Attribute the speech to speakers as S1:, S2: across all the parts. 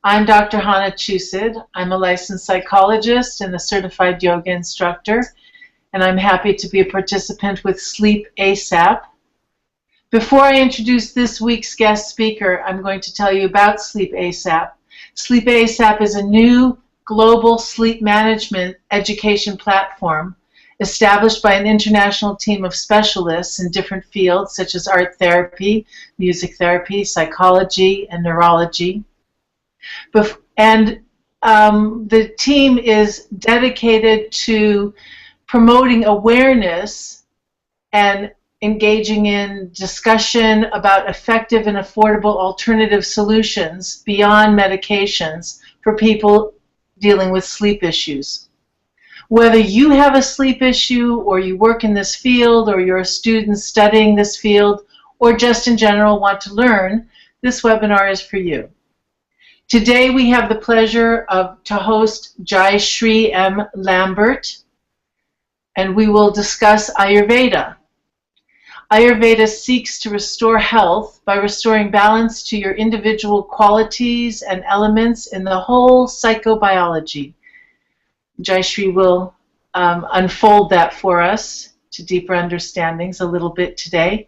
S1: I'm Dr. Hanna Chusid. I'm a licensed psychologist and a certified yoga instructor, and I'm happy to be a participant with Sleep ASAP. Before I introduce this week's guest speaker, I'm going to tell you about Sleep ASAP. Sleep ASAP is a new global sleep management education platform established by an international team of specialists in different fields such as art therapy, music therapy, psychology, and neurology. And the team is dedicated to promoting awareness and engaging in discussion about effective and affordable alternative solutions beyond medications for people dealing with sleep issues. Whether you have a sleep issue, or you work in this field, or you're a student studying this field, or just in general want to learn, this webinar is for you. Today we have the pleasure to host Jaisri M. Lambert, and we will discuss Ayurveda. Ayurveda seeks to restore health by restoring balance to your individual qualities and elements in the whole psychobiology. Jaisri will unfold that for us to deeper understandings a little bit today.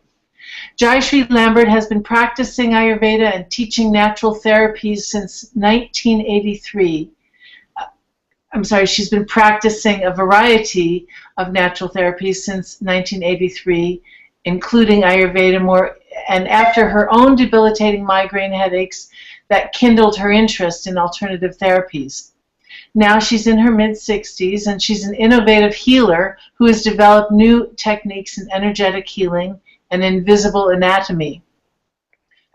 S1: Jaisri Lambert has been practicing Ayurveda and teaching natural therapies since 1983. She's been practicing a variety of natural therapies since 1983, including Ayurveda, and after her own debilitating migraine headaches that kindled her interest in alternative therapies. Now she's in her mid-60s, and she's an innovative healer who has developed new techniques in energetic healing and invisible anatomy.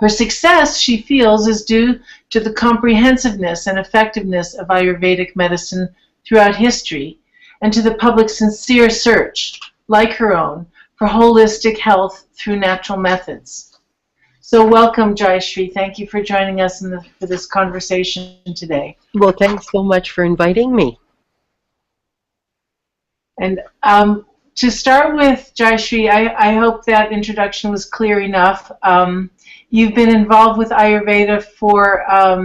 S1: Her success, she feels, is due to the comprehensiveness and effectiveness of Ayurvedic medicine throughout history, and to the public's sincere search, like her own, for holistic health through natural methods. So welcome, Jaisri. Thank you for joining us for this conversation today.
S2: Well, thanks so much for inviting me.
S1: And to start with, Jaisri, I hope that introduction was clear enough. You've been involved with Ayurveda for a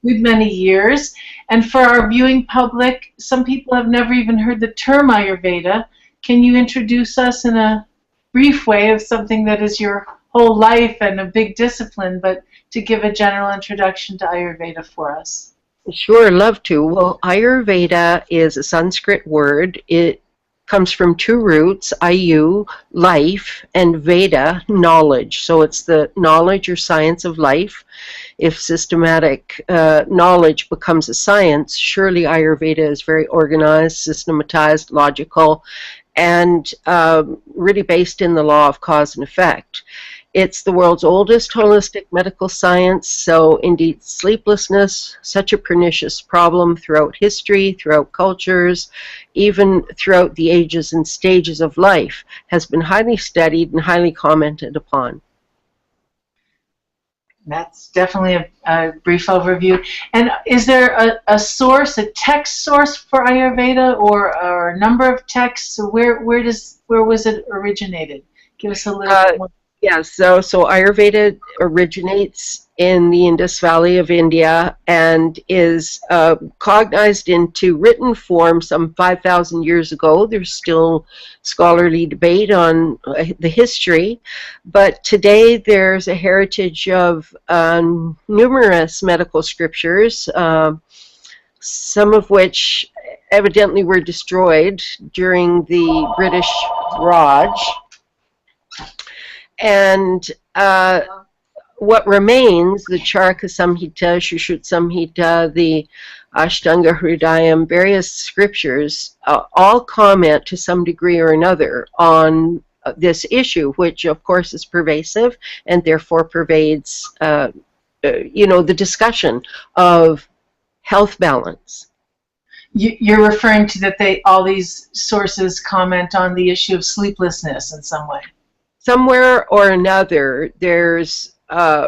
S1: good many years, and for our viewing public, some people have never even heard the term Ayurveda. Can you introduce us in a brief way of something that is your whole life and a big discipline, but to give a general introduction to Ayurveda for us?
S2: Sure, love to. Well, Ayurveda is a Sanskrit word. It comes from two roots, Ayu, life, and Veda, knowledge. So it's the knowledge or science of life. If systematic knowledge becomes a science, surely Ayurveda is very organized, systematized, logical, and really based in the law of cause and effect. It's the world's oldest holistic medical science, so indeed sleeplessness, such a pernicious problem throughout history, throughout cultures, even throughout the ages and stages of life, has been highly studied and highly commented upon.
S1: That's definitely a brief overview. And is there a source, a text source for Ayurveda, or a number of texts? Where was it originated? Give us a little bit more.
S2: Yeah, so Ayurveda originates in the Indus Valley of India and is cognized into written form some 5,000 years ago. There's still scholarly debate on the history, but today there's a heritage of numerous medical scriptures, some of which evidently were destroyed during the British Raj. And what remains, the Charaka Samhita, Shushruta Samhita, the Ashtanga Hridayam, various scriptures, all comment to some degree or another on this issue, which of course is pervasive and therefore pervades, the discussion of health balance.
S1: You're referring to that all these sources comment on the issue of sleeplessness in some way.
S2: Somewhere or another, there's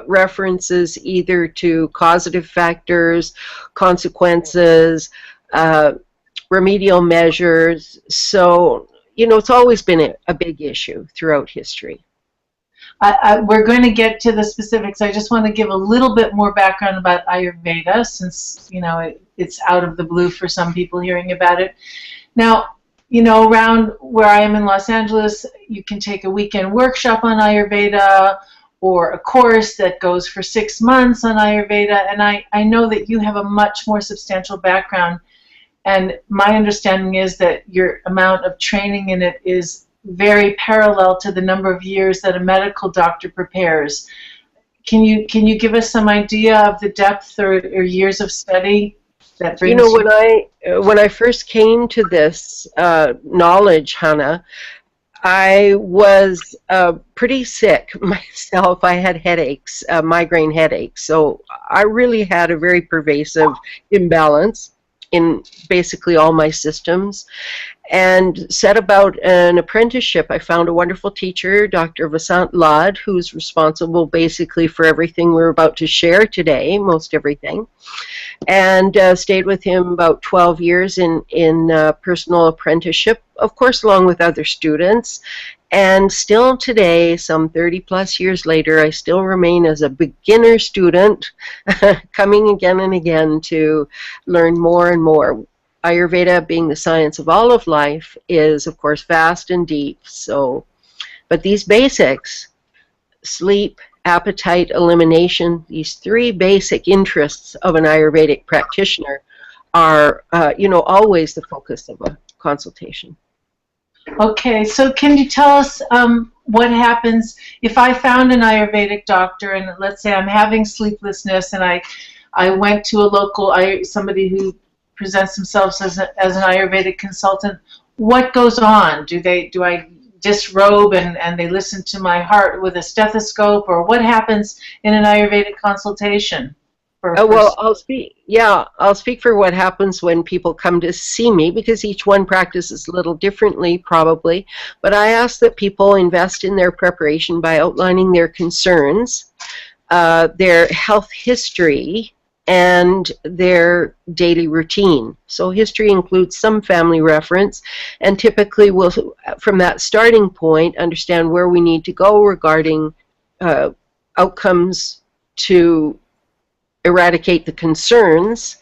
S2: references either to causative factors, consequences, remedial measures. So, it's always been a big issue throughout history.
S1: we're going to get to the specifics. I just want to give a little bit more background about Ayurveda, since it's out of the blue for some people hearing about it. Now, around where I am in Los Angeles, you can take a weekend workshop on Ayurveda or a course that goes for 6 months on Ayurveda, and I know that you have a much more substantial background, and my understanding is that your amount of training in it is very parallel to the number of years that a medical doctor prepares. Can you give us some idea of the depth or years of study that brings
S2: when I first came to this knowledge, Hanna, I was pretty sick myself. I had headaches, migraine headaches, so I really had a very pervasive imbalance in basically all my systems, and set about an apprenticeship. I found a wonderful teacher, Dr. Vasant Lad, who's responsible basically for everything we're about to share today, most everything, and stayed with him about 12 years in personal apprenticeship, of course along with other students. And still today, some 30+ years later, I still remain as a beginner student, coming again and again to learn more and more. Ayurveda, being the science of all of life, is of course vast and deep. But these basics, sleep, appetite, elimination, these 3 basic interests of an Ayurvedic practitioner are, always the focus of a consultation.
S1: Okay, so can you tell us what happens if I found an Ayurvedic doctor, and let's say I'm having sleeplessness, and I went to a local, somebody who presents themselves as an Ayurvedic consultant? What goes on? Do I disrobe and they listen to my heart with a stethoscope, or what happens in an Ayurvedic consultation?
S2: Well, I'll speak for what happens when people come to see me, because each one practices a little differently probably, but I ask that people invest in their preparation by outlining their concerns, their health history, and their daily routine. So history includes some family reference, and typically we'll, from that starting point, understand where we need to go regarding outcomes to eradicate the concerns,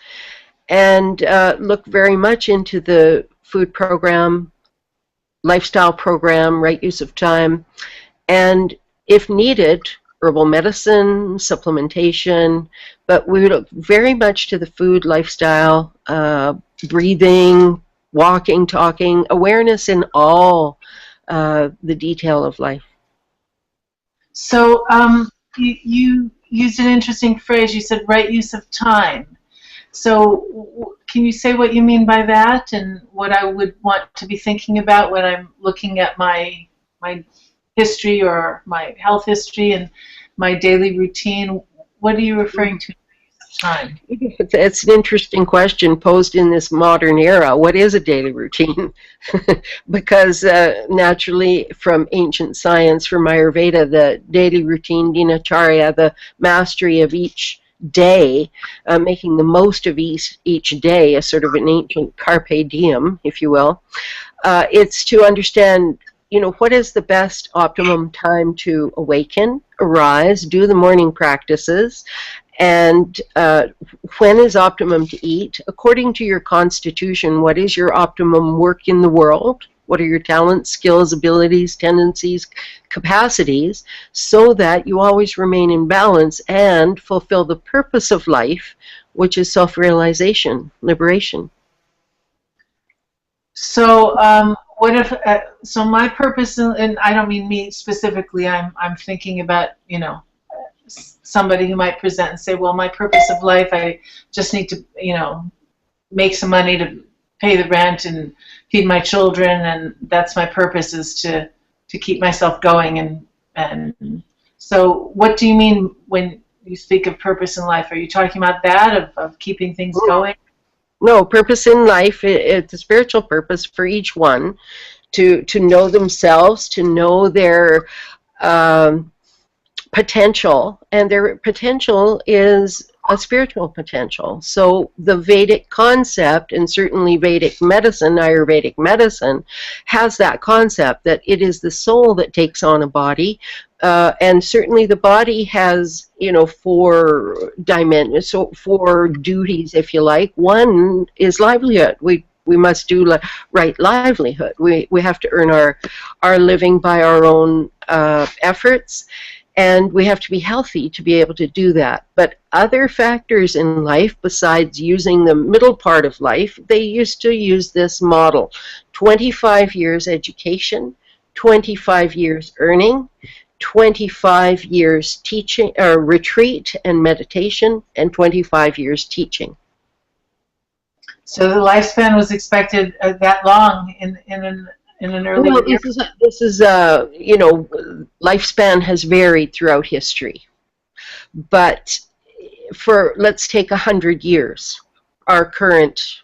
S2: and look very much into the food program, lifestyle program, right use of time, and if needed, herbal medicine, supplementation, but we look very much to the food, lifestyle, breathing, walking, talking, awareness in all the detail of life.
S1: So you used an interesting phrase. You said right use of time. So can you say what you mean by that, and what I would want to be thinking about when I'm looking at my history or my health history and my daily routine? What are you referring to? Time.
S2: It's an interesting question posed in this modern era. What is a daily routine? Because naturally, from ancient science, from Ayurveda, the daily routine, dinacharya, the mastery of each day, making the most of each day, a sort of an ancient carpe diem, if you will. It's to understand, what is the best optimum time to awaken, arise, do the morning practices, and when is optimum to eat? According to your constitution, what is your optimum work in the world? What are your talents, skills, abilities, tendencies, capacities, so that you always remain in balance and fulfill the purpose of life, which is self-realization, liberation.
S1: So what if, so my purpose, and I don't mean me specifically, I'm thinking about, somebody who might present and say, well, my purpose of life, I just need to, make some money to pay the rent and feed my children, and that's my purpose, is to keep myself going. And so what do you mean when you speak of purpose in life? Are you talking about that, of keeping things going?
S2: No, purpose in life, it's a spiritual purpose for each one, to know themselves, to know their potential, and their potential is a spiritual potential. So the Vedic concept, and certainly Vedic medicine, Ayurvedic medicine, has that concept that it is the soul that takes on a body, and certainly the body has, you know, four dimensions, so four duties, if you like. One is livelihood. We must do right livelihood. We have to earn our living by our own efforts. And we have to be healthy to be able to do that. But other factors in life, besides using the middle part of life, they used to use this model. 25 years education, 25 years earning, 25 years teaching, or retreat and meditation, and 25 years teaching.
S1: So the lifespan was expected that long in an early
S2: Well, this is you know, lifespan has varied throughout history, but for, let's take 100 years, our current,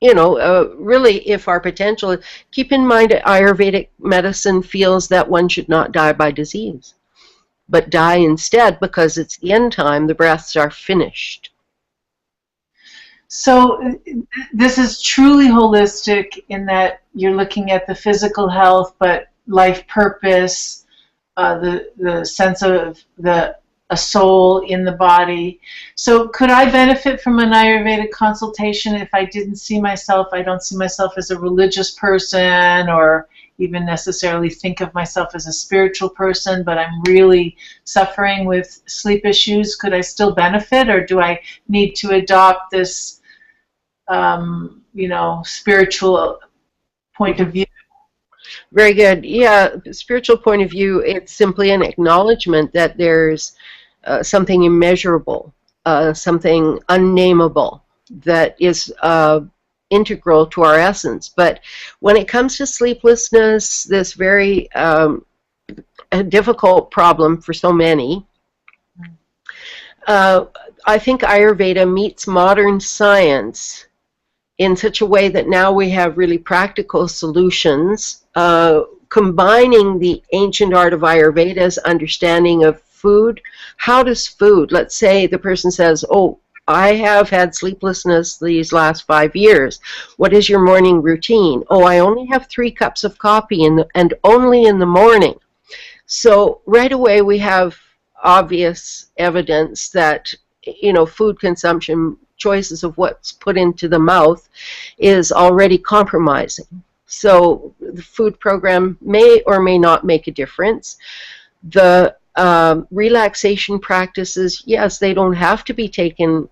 S2: you know, really, if our potential, keep in mind that Ayurvedic medicine feels that one should not die by disease, but die instead because it's the end time, the breaths are finished.
S1: So this is truly holistic in that you're looking at the physical health, but life purpose, the sense of a soul in the body. So could I benefit from an Ayurvedic consultation if I didn't see myself, I don't see myself as a religious person or even necessarily think of myself as a spiritual person, but I'm really suffering with sleep issues? Could I still benefit, or do I need to adopt this you know, spiritual point of view?
S2: Very good. Yeah, spiritual point of view, it's simply an acknowledgement that there's something immeasurable, something unnameable that is integral to our essence. But when it comes to sleeplessness, this very difficult problem for so many, I think Ayurveda meets modern science in such a way that now we have really practical solutions, combining the ancient art of Ayurveda's understanding of food. How does food, let's say the person says, oh, I have had sleeplessness these last 5 years. What is your morning routine? Oh, I only have 3 cups of coffee and only in the morning. So right away we have obvious evidence that, you know, food consumption, choices of what's put into the mouth, is already compromising. So the food program may or may not make a difference. The relaxation practices, yes, they don't have to be taken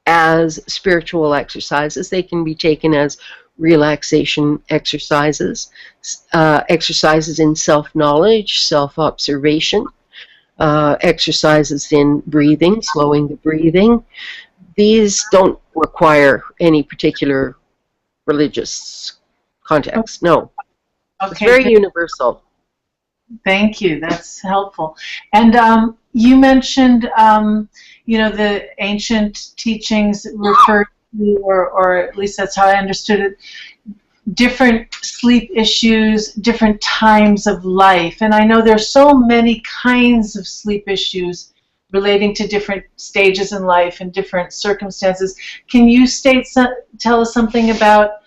S2: as spiritual exercises. They can be taken as relaxation exercises, exercises in self-knowledge, self-observation, exercises in breathing, slowing the breathing. These don't require any particular religious context. No. Okay. It's very universal.
S1: Thank you. That's helpful. And you mentioned, you know, the ancient teachings refer to, or at least that's how I understood it, different sleep issues, different times of life. And I know there's so many kinds of sleep issues relating to different stages in life and different circumstances. Can you tell us something about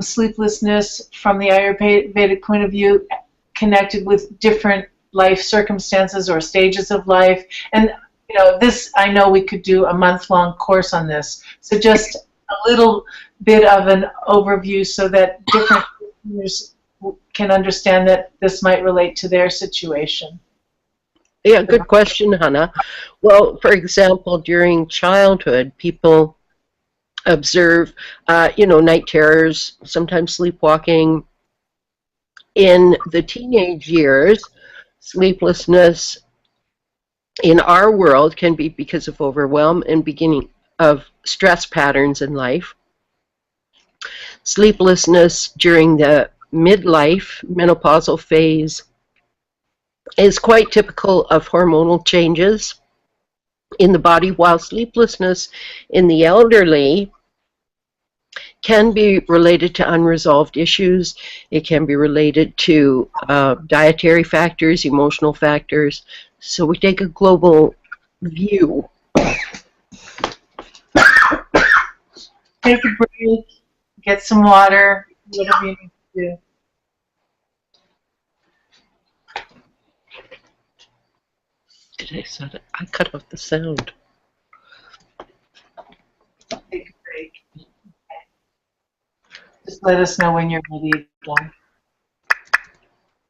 S1: sleeplessness from the Ayurvedic point of view, connected with different life circumstances or stages of life? And you know, this, I know we could do a month-long course on this. So just a little bit of an overview so that different listeners can understand that this might relate to their situation.
S2: Yeah, good question, Hanna. Well, for example, during childhood, people observe, you know, night terrors, sometimes sleepwalking. In the teenage years, sleeplessness in our world can be because of overwhelm and beginning of stress patterns in life. Sleeplessness during the midlife, menopausal phase is quite typical of hormonal changes in the body, while sleeplessness in the elderly can be related to unresolved issues. It can be related to dietary factors, emotional factors. So we take a global view.
S1: take a break, get some water, whatever you need to do.
S2: Did I set it? I cut off the sound.
S1: Take a break. Okay. Just let us know when you're ready again.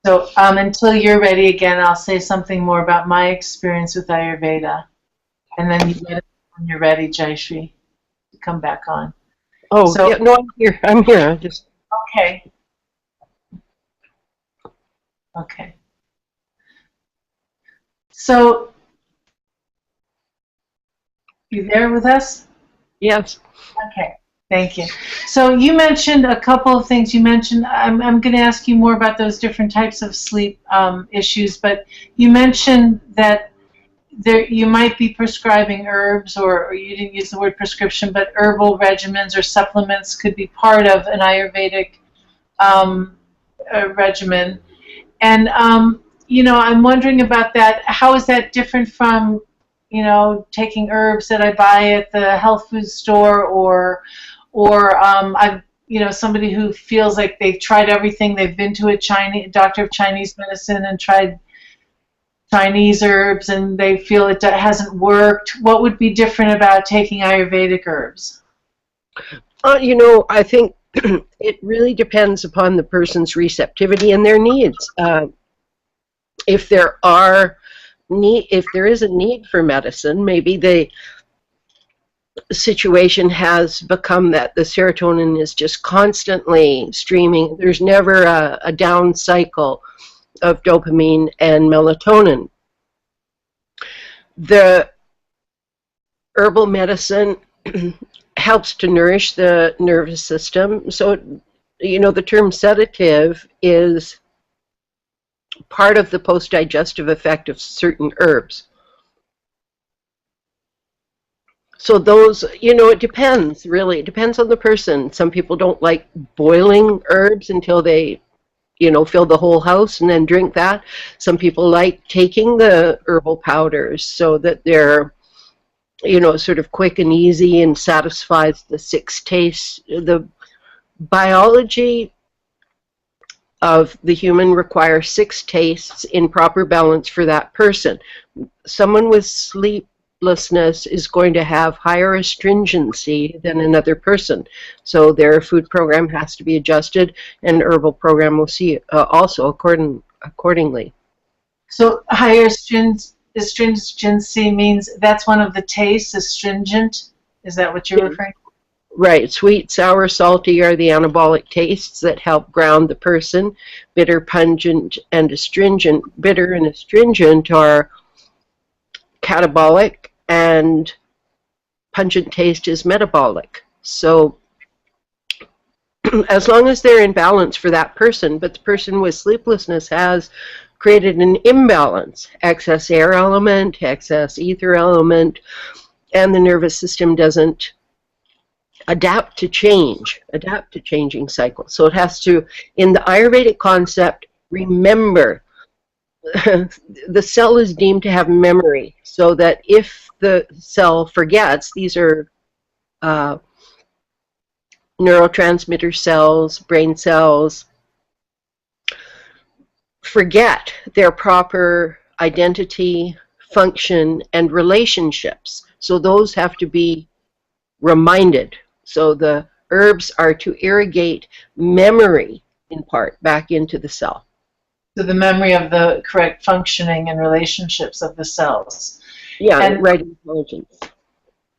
S1: So until you're ready again, I'll say something more about my experience with Ayurveda. And then you let us know when you're ready, Jaisri, to come back on.
S2: Oh,
S1: So,
S2: yeah, no, I'm here. I'm here. I just...
S1: Okay. Okay. So, you there with us?
S2: Yes.
S1: Okay. Thank you. So you mentioned a couple of things. You mentioned, I'm going to ask you more about those different types of sleep issues, but you mentioned that you might be prescribing herbs, or you didn't use the word prescription, but herbal regimens or supplements could be part of an Ayurvedic regimen. And, you know, I'm wondering about that. How is that different from, you know, taking herbs that I buy at the health food store, or I've, you know, somebody who feels like they've tried everything. They've been to a doctor of Chinese medicine and tried Chinese herbs, and they feel it hasn't worked. What would be different about taking Ayurvedic herbs?
S2: You know, I think it really depends upon the person's receptivity and their needs. If there is a need for medicine, maybe the situation has become that the serotonin is just constantly streaming. There's never a down cycle of dopamine and melatonin. The herbal medicine helps to nourish the nervous system. So, you know, the term sedative is part of the post-digestive effect of certain herbs. So those, you know, it depends, really. It depends on the person. Some people don't like boiling herbs until they, you know, fill the whole house and then drink that. Some people like taking the herbal powders so that they're, you know, sort of quick and easy and satisfies the six tastes. The biology of the human requires six tastes in proper balance for that person. Someone with sleeplessness is going to have higher astringency than another person, so their food program has to be adjusted, and herbal program will see also accordingly.
S1: So higher astringency means that's one of the tastes, astringent. Is that what you're referring to?
S2: Right. Sweet, sour, salty are the anabolic tastes that help ground the person. Bitter, pungent, and astringent. Bitter and astringent are catabolic, and pungent taste is metabolic. So as long as they're in balance for that person, but the person with sleeplessness has created an imbalance, excess air element, excess ether element, and the nervous system doesn't adapt to changing cycles. So it has to, in the Ayurvedic concept, remember. The cell is deemed to have memory, so that if the cell forgets, these are neurotransmitter cells, brain cells, forget their proper identity, function, and relationships. So those have to be reminded. So the herbs are to irrigate memory, in part, back into the cell.
S1: So the memory of the correct functioning and relationships of the cells.
S2: Yeah, and right intelligence.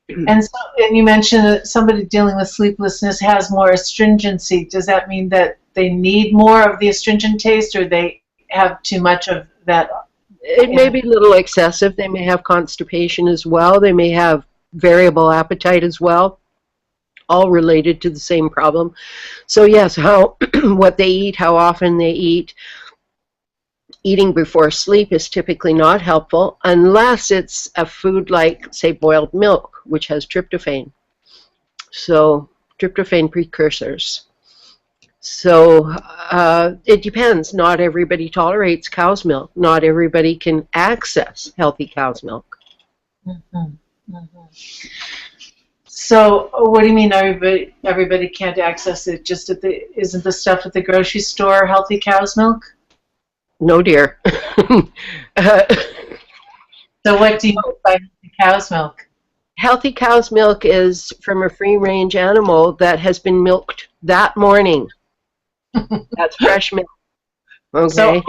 S1: And you mentioned that somebody dealing with sleeplessness has more astringency. Does that mean that they need more of the astringent taste, or they have too much of that?
S2: It may be a little excessive. They may have constipation as well. They may have variable appetite as well, all related to the same problem. So yes, what they eat, how often they eat. Eating before sleep is typically not helpful unless it's a food like, say, boiled milk, which has tryptophan. So tryptophan precursors. So it depends. Not everybody tolerates cow's milk. Not everybody can access healthy cow's milk.
S1: Mm-hmm. Mm-hmm. So what do you mean everybody can't access it? Just isn't the stuff at the grocery store healthy cow's milk?
S2: No, dear. uh,
S1: So what do you mean by healthy cow's milk?
S2: Healthy cow's milk is from a free-range animal that has been milked that morning. That's fresh milk. Okay.
S1: So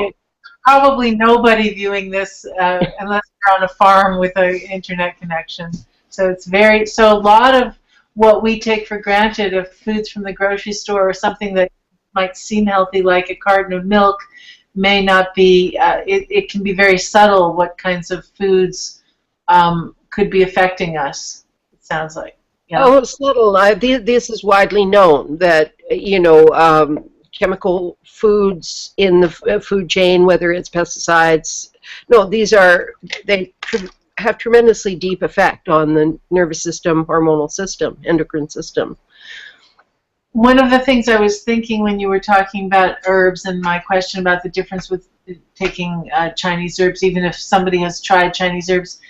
S1: probably nobody viewing this unless you're on a farm with an internet connection. So a lot of what we take for granted of foods from the grocery store or something that might seem healthy, like a carton of milk, may not be. It can be very subtle what kinds of foods could be affecting us. It sounds like. Yeah.
S2: Oh, subtle. This is widely known that chemical foods in the food chain, whether it's pesticides. No, they have tremendously deep effect on the nervous system, hormonal system, endocrine system.
S1: One of the things I was thinking when you were talking about herbs and my question about the difference with taking Chinese herbs, even if somebody has tried Chinese herbs,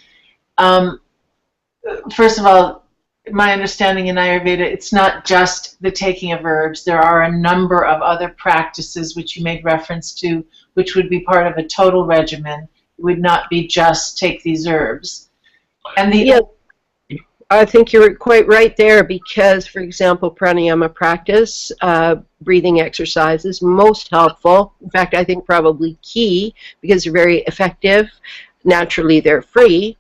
S1: first of all, my understanding in Ayurveda, it's not just the taking of herbs. There are a number of other practices which you made reference to, which would be part of a total regimen. It would not be just take these herbs. And
S2: I think you're quite right there because, for example, pranayama practice, breathing exercises, most helpful. In fact, I think probably key because they're very effective. Naturally, they're free.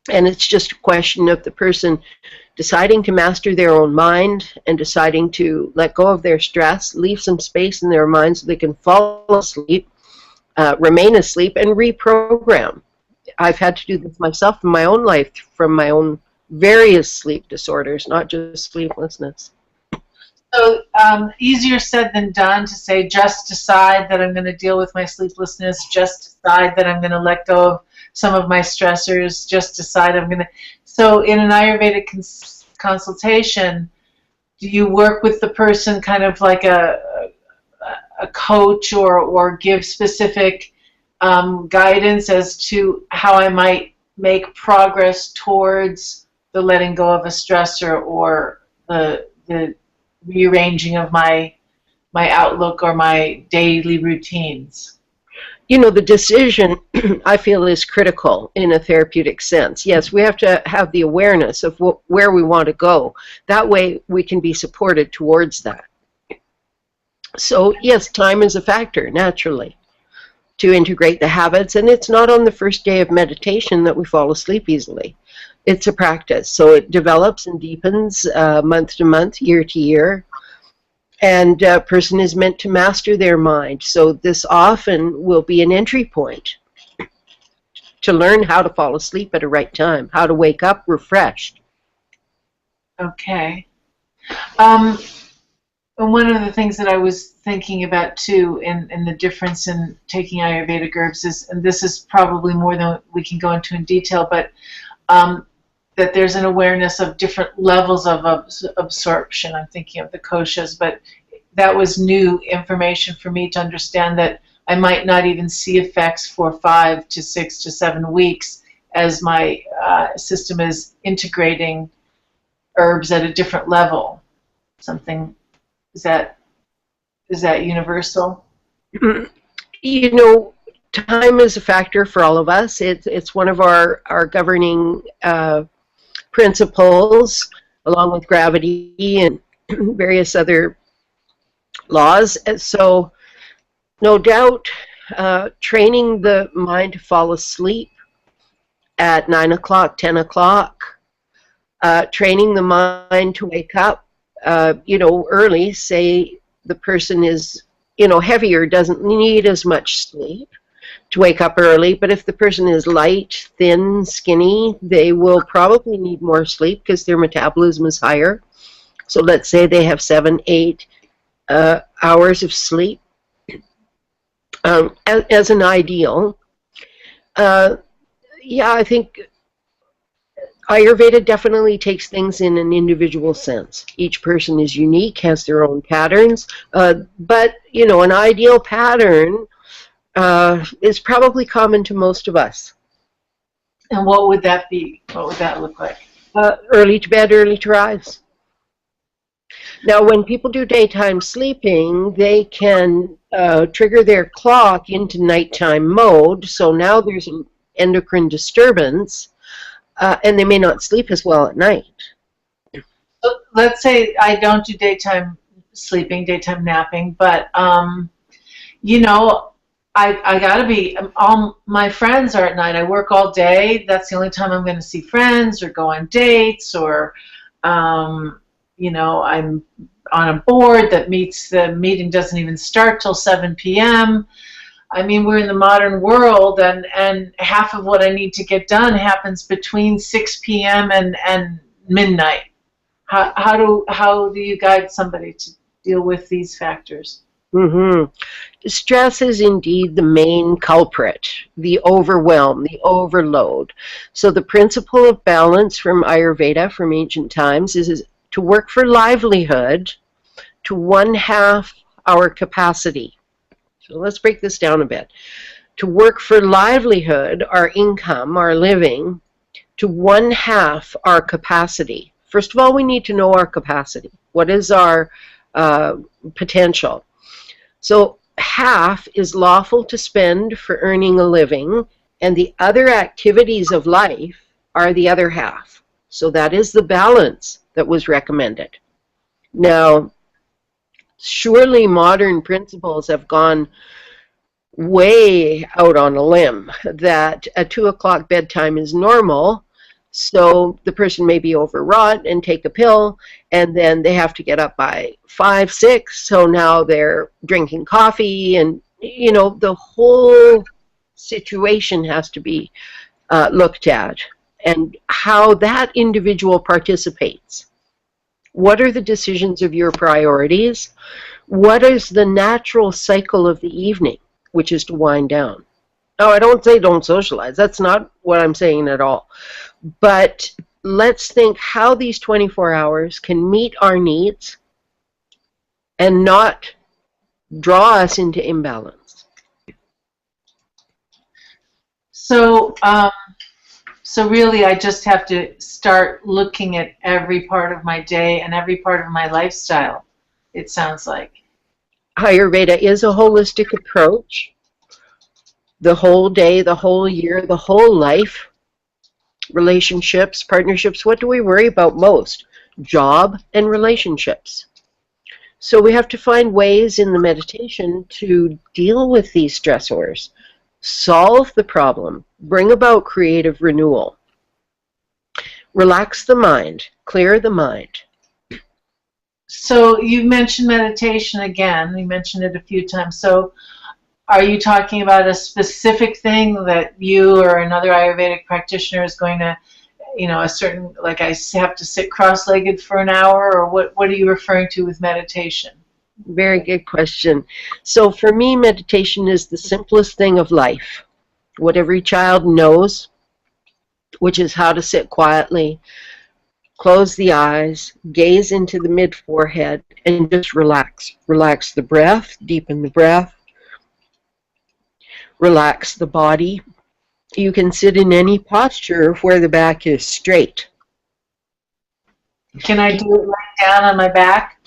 S2: And it's just a question of the person deciding to master their own mind and deciding to let go of their stress, leave some space in their mind so they can fall asleep, remain asleep, and reprogram. I've had to do this myself in my own life from my own various sleep disorders, not just sleeplessness.
S1: So easier said than done to say, just decide that I'm going to deal with my sleeplessness, just decide that I'm going to let go of some of my stressors, just decide I'm going to. So in an Ayurvedic consultation, do you work with the person kind of like a coach or give specific guidance as to how I might make progress towards the letting go of a stressor or the rearranging of my outlook or my daily routines?
S2: You know, the decision, I feel, is critical in a therapeutic sense. Yes, we have to have the awareness of where we want to go. That way we can be supported towards that. So, yes, time is a factor, naturally, to integrate the habits. And it's not on the first day of meditation that we fall asleep easily. It's a practice. So it develops and deepens month to month, year to year. And a person is meant to master their mind. So this often will be an entry point to learn how to fall asleep at a right time, how to wake up refreshed.
S1: Okay. And one of the things that I was thinking about too in the difference in taking Ayurvedic herbs is, and this is probably more than we can go into in detail, but that there's an awareness of different levels of absorption. I'm thinking of the koshas, but that was new information for me to understand that I might not even see effects for 5 to 6 to 7 weeks as my system is integrating herbs at a different level. Something, is that universal?
S2: You know, time is a factor for all of us. It's one of our governing principles, along with gravity and various other laws. So no doubt training the mind to fall asleep at 9 o'clock, 10 o'clock, training the mind to wake up early. Say the person is heavier, doesn't need as much sleep, to wake up early, but if the person is light, thin, skinny, they will probably need more sleep because their metabolism is higher. So let's say they have 7, 8 hours of sleep as an ideal. Yeah, I think Ayurveda definitely takes things in an individual sense. Each person is unique, has their own patterns, but an ideal pattern is probably common to most of us.
S1: And what would that be? What would that look like?
S2: Early to bed, early to rise. Now, when people do daytime sleeping, they can trigger their clock into nighttime mode, so now there's an endocrine disturbance, and they may not sleep as well at night.
S1: So let's say I don't do daytime sleeping, daytime napping, but you know, I gotta be. All my friends are at night. I work all day. That's the only time I'm going to see friends or go on dates, or you know, I'm on a board that meets. The meeting doesn't even start till 7 p.m. I mean, we're in the modern world, and half of what I need to get done happens between 6 p.m. and midnight. How do you guide somebody to deal with these factors?
S2: Mm-hmm. Stress is indeed the main culprit, the overwhelm, the overload. So the principle of balance from Ayurveda, from ancient times, is to work for livelihood to 1/2 our capacity. So let's break this down a bit. To work for livelihood, our income, our living, to 1/2 our capacity. First of all, we need to know our capacity. What is our potential? So half is lawful to spend for earning a living, and the other activities of life are the other half. So that is the balance that was recommended. Now, surely modern principles have gone way out on a limb that a 2 o'clock bedtime is normal, so the person may be overwrought and take a pill, and then they have to get up by 5, 6, so now they're drinking coffee, and you know, the whole situation has to be looked at, and how that individual participates. What are the decisions of your priorities? What is the natural cycle of the evening, which is to wind down? Now, I don't say don't socialize. That's not what I'm saying at all. But let's think how these 24 hours can meet our needs and not draw us into imbalance.
S1: So, so really, I just have to start looking at every part of my day and every part of my lifestyle, it sounds like.
S2: Ayurveda is a holistic approach. The whole day, the whole year, the whole life. Relationships, partnerships, what do we worry about most? Job and relationships. So we have to find ways in the meditation to deal with these stressors, solve the problem, bring about creative renewal. Relax the mind, clear the mind.
S1: So you mentioned meditation again. You mentioned it a few times. So are you talking about a specific thing that you or another Ayurvedic practitioner is going to, you know, a certain, like I have to sit cross-legged for an hour, or what are you referring to with meditation?
S2: Very good question. So for me, meditation is the simplest thing of life. What every child knows, which is how to sit quietly, close the eyes, gaze into the mid-forehead, and just relax. Relax the breath, deepen the breath. Relax the body. You can sit in any posture where the back is straight.
S1: Can I do it lying down on my back?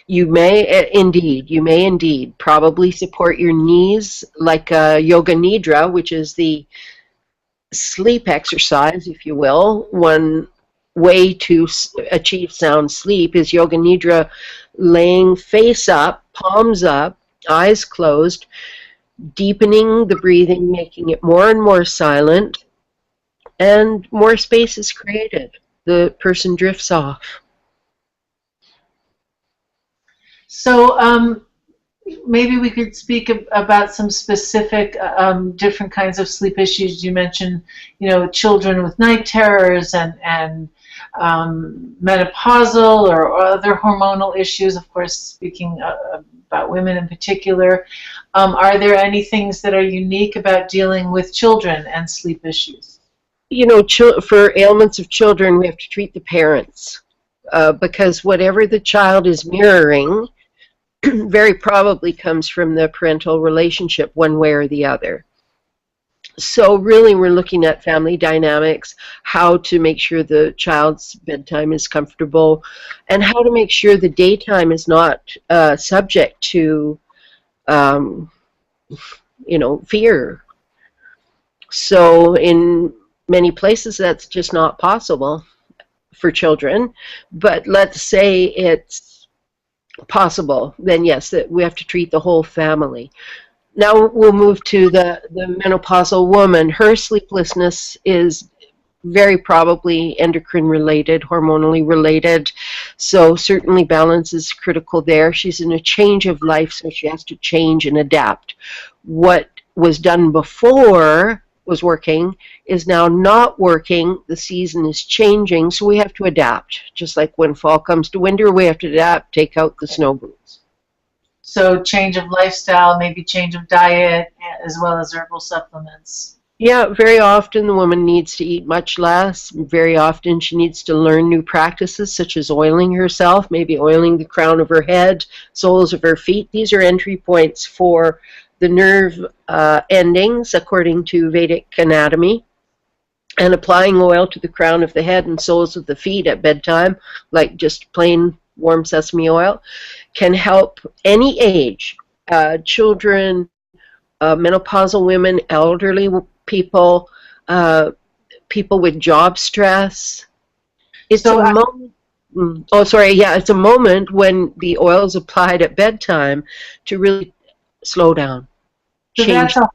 S2: You may indeed. Probably support your knees like a yoga nidra, which is the sleep exercise, if you will. One way to achieve sound sleep is yoga nidra, laying face up, palms up, eyes closed, deepening the breathing, making it more and more silent, and more space is created. The person drifts off.
S1: So maybe we could speak about some specific different kinds of sleep issues. You mentioned, you know, children with night terrors and menopausal or other hormonal issues, of course, speaking about women in particular. Are there any things that are unique about dealing with children and sleep issues?
S2: You know, for ailments of children, we have to treat the parents because whatever the child is mirroring very probably comes from the parental relationship one way or the other. So really we're looking at family dynamics, how to make sure the child's bedtime is comfortable, and how to make sure the daytime is not subject to, um, fear. So in many places that's just not possible for children. But let's say it's possible, then yes, that we have to treat the whole family. Now we'll move to the menopausal woman. Her sleeplessness is very probably endocrine related, hormonally related. So certainly balance is critical there. She's in a change of life, so she has to change and adapt. What was done before was working is now not working. The season is changing, so we have to adapt. Just like when fall comes to winter, we have to adapt, take out the snow boots.
S1: So change of lifestyle, maybe change of diet, as well as herbal supplements.
S2: Yeah, very often the woman needs to eat much less. Very often she needs to learn new practices such as oiling herself, maybe oiling the crown of her head, soles of her feet. These are entry points for the nerve endings according to Vedic anatomy. And applying oil to the crown of the head and soles of the feet at bedtime, like just plain warm sesame oil, can help any age, children, menopausal women, elderly people, people with job stress. It's a moment. It's a moment when the oil is applied at bedtime to really slow down, change.
S1: So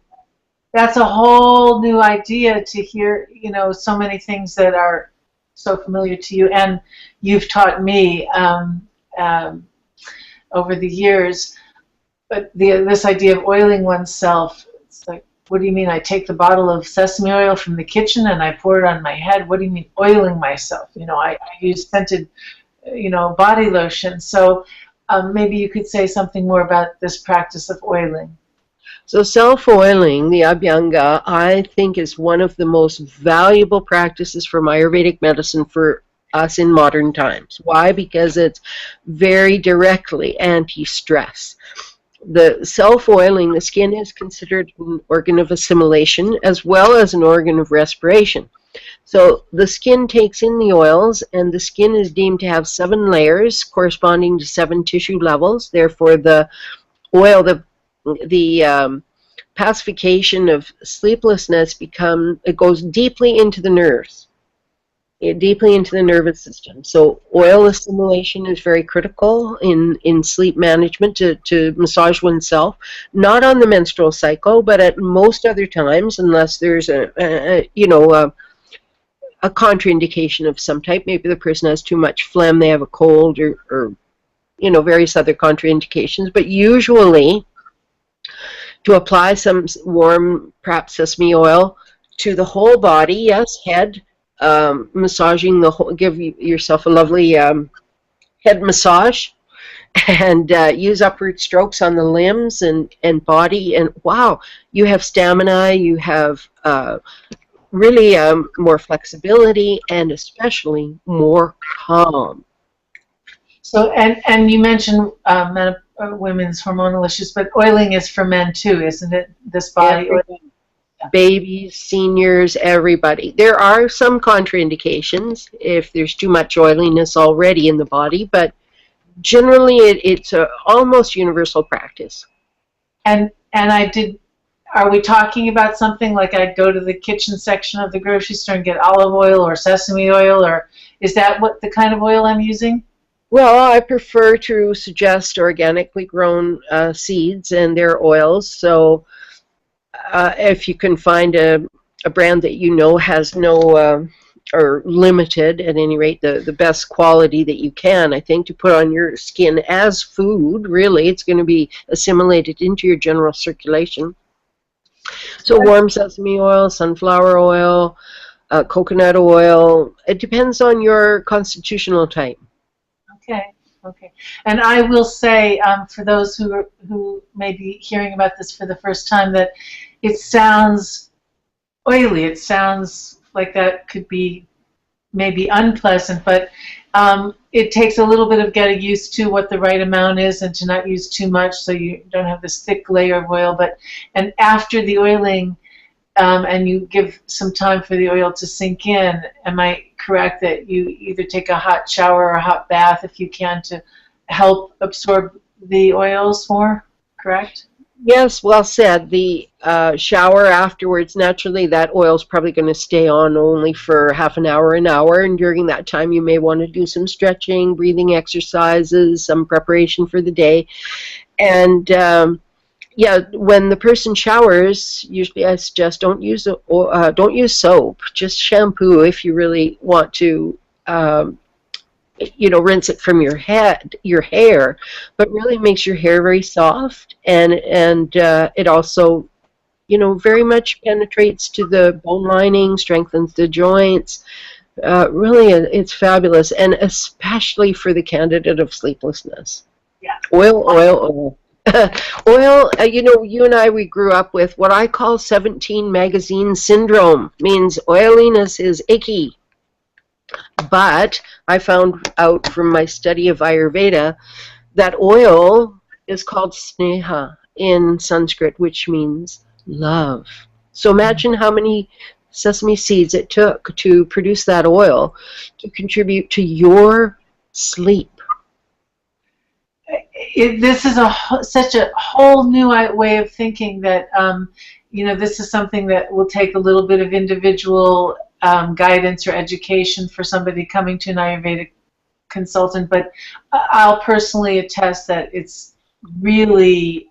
S1: that's a whole new idea to hear. So many things that are so familiar to you, and you've taught me over the years. But this idea of oiling oneself, it's like, what do you mean? I take the bottle of sesame oil from the kitchen and I pour it on my head. What do you mean oiling myself? I use scented, body lotion. So maybe you could say something more about this practice of oiling.
S2: So self-oiling, the Abhyanga, I think is one of the most valuable practices from Ayurvedic medicine for us in modern times. Why? Because it's very directly anti-stress. The self-oiling, the skin is considered an organ of assimilation as well as an organ of respiration. So the skin takes in the oils, and the skin is deemed to have 7 layers corresponding to 7 tissue levels. Therefore, the oil, the pacification of sleeplessness it goes deeply into the nerves, deeply into the nervous system. So oil assimilation is very critical in sleep management to massage oneself, not on the menstrual cycle, but at most other times, unless there's a contraindication of some type. Maybe the person has too much phlegm, they have a cold, or various other contraindications. But usually, to apply some warm, perhaps sesame oil to the whole body, yes, head, massaging the whole, give yourself a lovely head massage, and use upward strokes on the limbs and body, and wow, you have stamina, you have really more flexibility, and especially more calm.
S1: So, and you mentioned women's hormonal issues, but oiling is for men too, isn't it? This body oiling.
S2: Babies, seniors, everybody. There are some contraindications if there's too much oiliness already in the body, but generally it's a almost universal practice.
S1: And are we talking about something like I'd go to the kitchen section of the grocery store and get olive oil or sesame oil, or is that what the kind of oil I'm using?
S2: Well, I prefer to suggest organically grown seeds and their oils. So if you can find a brand that has no, or limited at any rate, the best quality that you can, I think, to put on your skin as food, really, it's going to be assimilated into your general circulation. So warm sesame oil, sunflower oil, coconut oil, it depends on your constitutional type.
S1: Okay. And I will say, for those who may be hearing about this for the first time, that it sounds oily. It sounds like that could be maybe unpleasant, but it takes a little bit of getting used to what the right amount is and to not use too much so you don't have this thick layer of oil. And after the oiling, and you give some time for the oil to sink in. Am I correct that you either take a hot shower or a hot bath if you can to help absorb the oils more, correct?
S2: Yes, well said. The shower afterwards, naturally that oil's probably going to stay on only for half an hour, and during that time you may want to do some stretching, breathing exercises, some preparation for the day. And yeah, when the person showers, usually I suggest don't use soap, just shampoo if you really want to rinse it from your hair, but really makes your hair very soft, and it also, very much penetrates to the bone lining, strengthens the joints. Really, it's fabulous, and especially for the candidate of sleeplessness.
S1: Yeah.
S2: Oil. Oil, you and I, we grew up with what I call 17 magazine syndrome. Means oiliness is icky. But I found out from my study of Ayurveda that oil is called sneha in Sanskrit, which means love. So imagine how many sesame seeds it took to produce that oil to contribute to your sleep.
S1: This is such a whole new way of thinking that, this is something that will take a little bit of individual guidance or education for somebody coming to an Ayurvedic consultant, but I'll personally attest that it's really,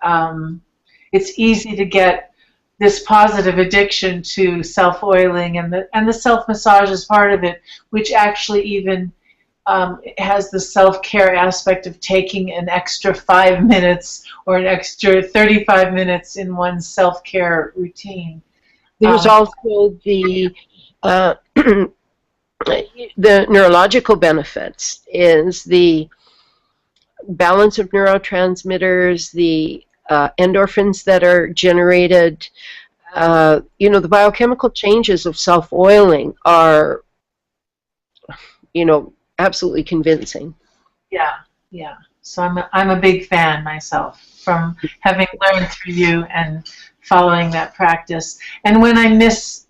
S1: it's easy to get this positive addiction to self-oiling, and the self-massage is part of it, which actually even has the self-care aspect of taking an extra 5 minutes or an extra 35 minutes in one's self-care routine.
S2: There's also the the neurological benefits is the balance of neurotransmitters, the endorphins that are generated. The biochemical changes of self-oiling are, absolutely convincing.
S1: Yeah. So I'm a big fan myself, from having learned through you and following that practice. And when I miss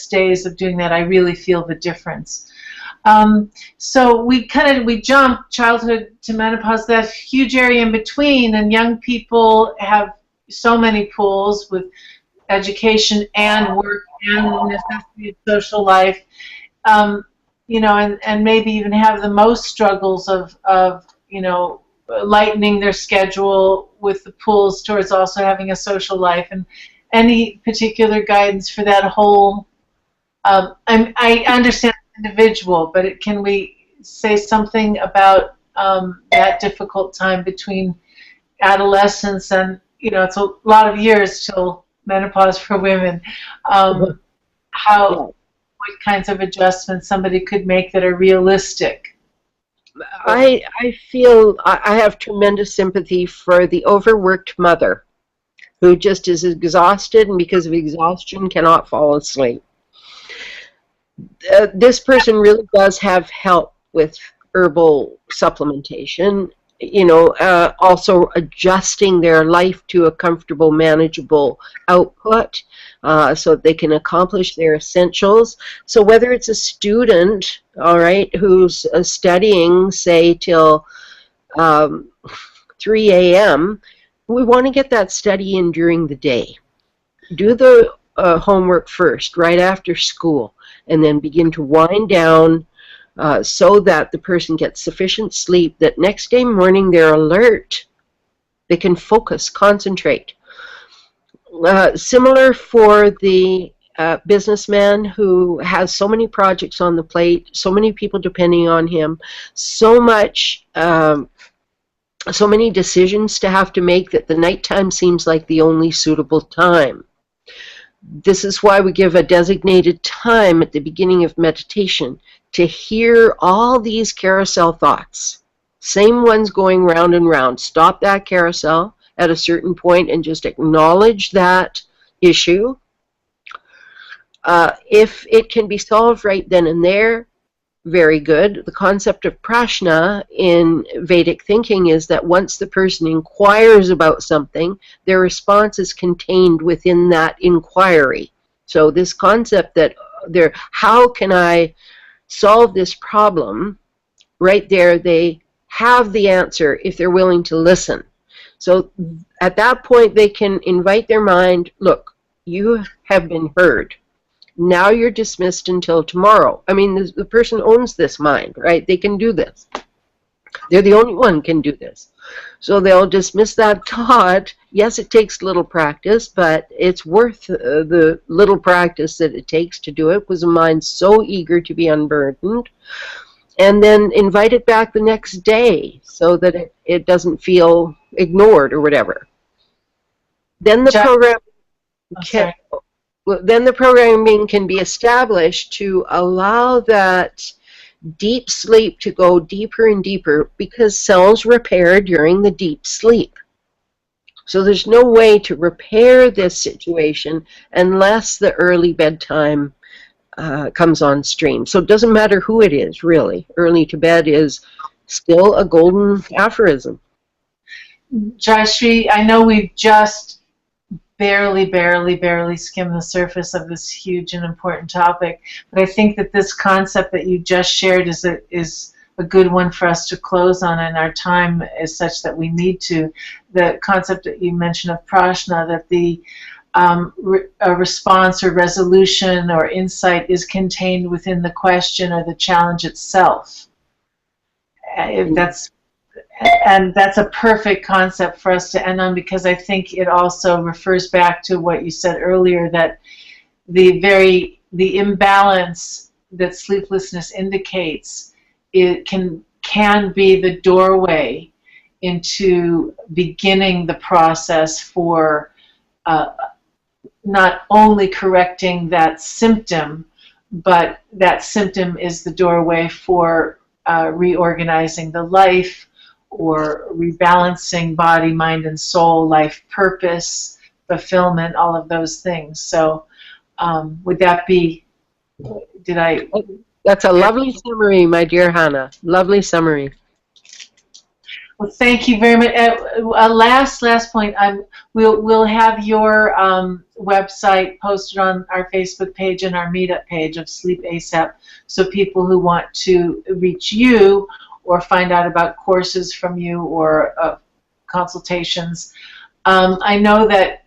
S1: days of doing that, I really feel the difference. So we jump childhood to menopause, that huge area in between, and young people have so many pools with education and work and necessity of social life, and maybe even have the most struggles of lightening their schedule with the pulls towards also having a social life. And any particular guidance for that whole, I understand the individual, but can we say something about that difficult time between adolescence and, it's a lot of years till menopause for women, what kinds of adjustments somebody could make that are realistic?
S2: I feel I have tremendous sympathy for the overworked mother who just is exhausted and because of exhaustion cannot fall asleep. This person really does have help with herbal supplementation, also adjusting their life to a comfortable, manageable output so that they can accomplish their essentials. So whether it's a student, all right, who's studying, say, till 3 a.m., we want to get that study in during the day. Do the homework first, right after school, and then begin to wind down so that the person gets sufficient sleep, that next day morning they're alert. They can focus, concentrate. Similar for the businessman who has so many projects on the plate, so many people depending on him, so many decisions to have to make that the nighttime seems like the only suitable time. This is why we give a designated time at the beginning of meditation to hear all these carousel thoughts. Same ones going round and round. Stop that carousel at a certain point and just acknowledge that issue. If it can be solved right then and there, very good. The concept of prashna in Vedic thinking is that once the person inquires about something, their response is contained within that inquiry. So this concept that how can I solve this problem, right there they have the answer if they're willing to listen. So at that point they can invite their mind, look, you have been heard. Now you're dismissed until tomorrow. I mean, the person owns this mind, right? They can do this. They're the only one can do this. So they'll dismiss that thought. Yes, it takes little practice, but it's worth the little practice that it takes to do it because the mind's so eager to be unburdened. And then invite it back the next day so that it doesn't feel ignored or whatever. Then the programming can be established to allow that deep sleep to go deeper and deeper because cells repair during the deep sleep. So there's no way to repair this situation unless the early bedtime comes on stream. So it doesn't matter who it is, really. Early to bed is still a golden aphorism.
S1: Jaisri, I know we've just barely skimmed the surface of this huge and important topic, but I think that this concept that you just shared is a good one for us to close on, and our time is such that we need to. The concept that you mentioned of prashna, that the a response or resolution or insight is contained within the question or the challenge itself. And that's a perfect concept for us to end on, because I think it also refers back to what you said earlier, that the imbalance that sleeplessness indicates, it can be the doorway into beginning the process for not only correcting that symptom, but that symptom is the doorway for reorganizing the life, or rebalancing body, mind, and soul, life purpose, fulfillment, all of those things. So would that be,
S2: That's a lovely summary, my dear Hanna. Lovely summary.
S1: Well, thank you very much. Last point. We'll have your website posted on our Facebook page and our meetup page of Sleep ASAP, so people who want to reach you or find out about courses from you or consultations. I know that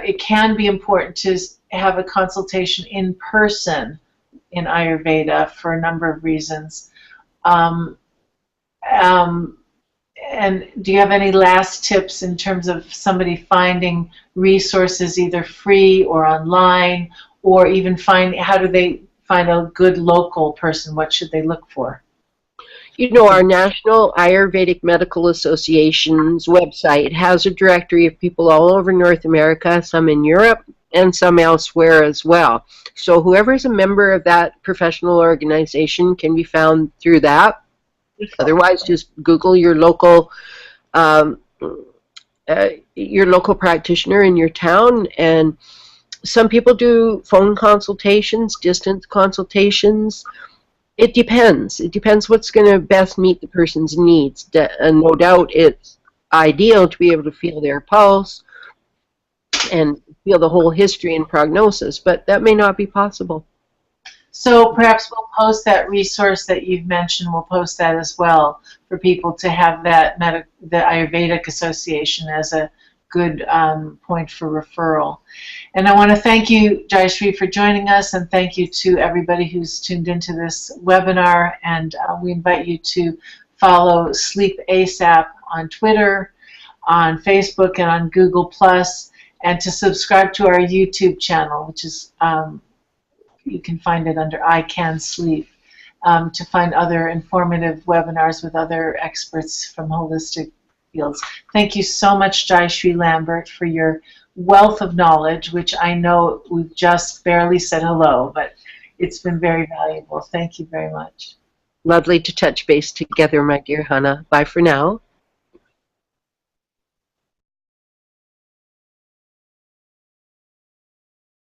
S1: it can be important to have a consultation in person in Ayurveda for a number of reasons. And do you have any last tips in terms of somebody finding resources either free or online, or even how do they find a good local person? What should they look for?
S2: You know, our National Ayurvedic Medical Association's website has a directory of people all over North America, some in Europe and some elsewhere as well. So whoever is a member of that professional organization can be found through that. Otherwise, just Google your local practitioner in your town, and some people do phone consultations, distance consultations. It depends. It depends what's going to best meet the person's needs. And no doubt it's ideal to be able to feel their pulse and feel the whole history and prognosis, but that may not be possible.
S1: So perhaps we'll post that resource that you've mentioned. We'll post that as well for people to have that the Ayurvedic Association as a good point for referral. And I want to thank you, Jaisri, for joining us, and thank you to everybody who's tuned into this webinar. And we invite you to follow Sleep ASAP on Twitter, on Facebook, and on Google+, and to subscribe to our YouTube channel, which is you can find it under iCanSleep, to find other informative webinars with other experts from holistic fields. Thank you so much, Jaisri Lambert, for your wealth of knowledge, which I know we've just barely said hello, but it's been very valuable. Thank you very much.
S2: Lovely to touch base together, my dear Hanna. Bye for now.